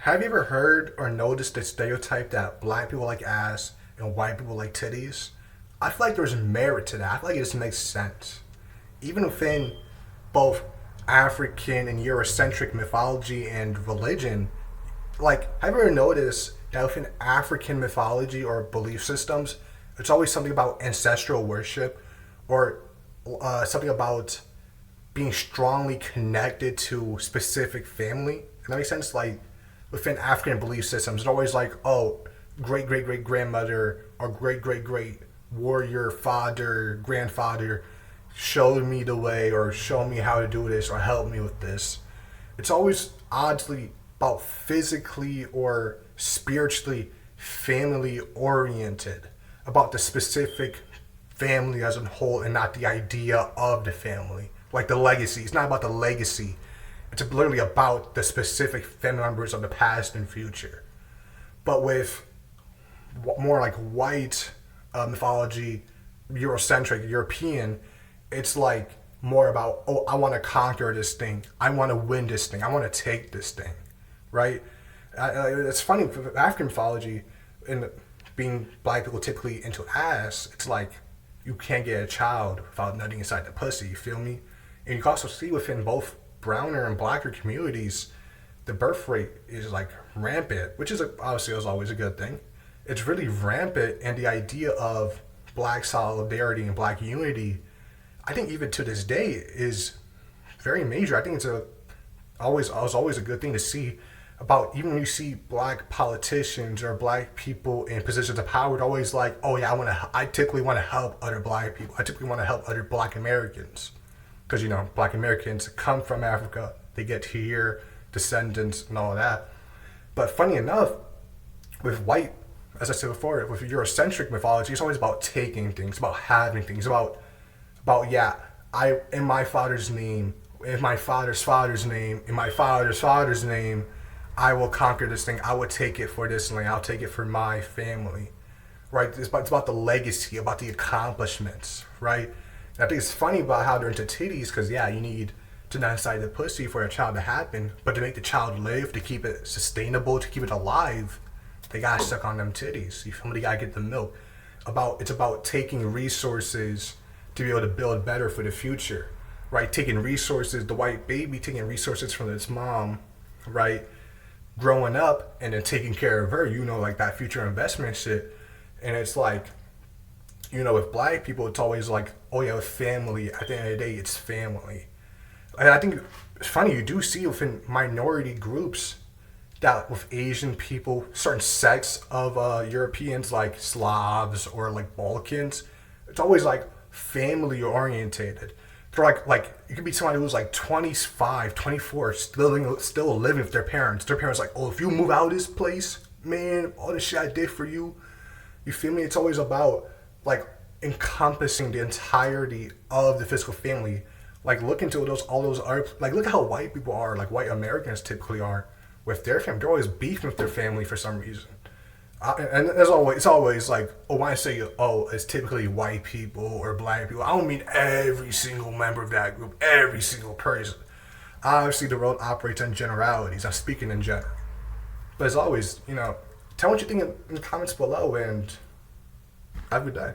Have you ever heard or noticed the stereotype that black people like ass and white people like titties? I feel like there's merit to that. I feel like it just makes sense. Even within both African and Eurocentric mythology and religion, like, have you ever noticed that within African mythology or belief systems, it's always something about ancestral worship or something about being strongly connected to specific family. Does that make sense? Like within African belief systems, it's always like, oh, great great great grandmother or great great great warrior father, grandfather showed me the way or showed me how to do this or helped me with this. It's always oddly about physically or spiritually family oriented, about the specific family as a whole and not the idea of the family. Like the legacy. It's not about the legacy. It's literally about the specific family members of the past and future. But with more like white mythology, Eurocentric, European, it's like more about, oh, I want to conquer this thing. I want to win this thing. I want to take this thing, right? It's funny for African mythology, and being black people typically into ass, it's like you can't get a child without nutting inside the pussy. You feel me? And you can also see within both browner and blacker communities, the birth rate is like rampant, which is obviously is always a good thing. It's really rampant, and the idea of black solidarity and black unity, I think even to this day, is very major. I think it's always a good thing to see about, even when you see black politicians or black people in positions of power, it's always like, oh yeah, I typically want to help other black people. I typically want to help other black Americans. Because, black Americans come from Africa, they get here, descendants and all that. But funny enough, with white, as I said before, with Eurocentric mythology, it's always about taking things, about having things, about yeah, I, in my father's name, in my father's father's name, in my father's father's name, I will conquer this thing. I will take it for this land. I'll take it for my family, right? It's about the legacy, about the accomplishments, right? And I think it's funny about how they're into titties, because yeah, you need to not inside the pussy for a child to happen, but to make the child live, to keep it sustainable, to keep it alive, they gotta suck on them titties. You feel me? They gotta get the milk. It's about taking resources to be able to build better for the future, right? Taking resources, the white baby taking resources from its mom, right? Growing up and then taking care of her, like that future investment shit. And it's like, with black people, it's always like, oh yeah, with family. At the end of the day, it's family. And I think it's funny, you do see within minority groups that with Asian people, certain sects of Europeans like Slavs or like Balkans, it's always like family orientated. They're like it could be somebody who's like 25, 24, still living with their parents. Their parents like, oh, if you move out of this place, man, all the shit I did for you. You feel me? It's always about like encompassing the entirety of the physical family. Like look into all those other, like look at how white people are, like white Americans typically are with their family. They're always beefing with their family for some reason. And it's always like, oh, when I say, oh, it's typically white people or black people, I don't mean every single member of that group, every single person. Obviously, the world operates in generalities. I'm speaking in general. But as always, tell what you think in the comments below, and have a good day.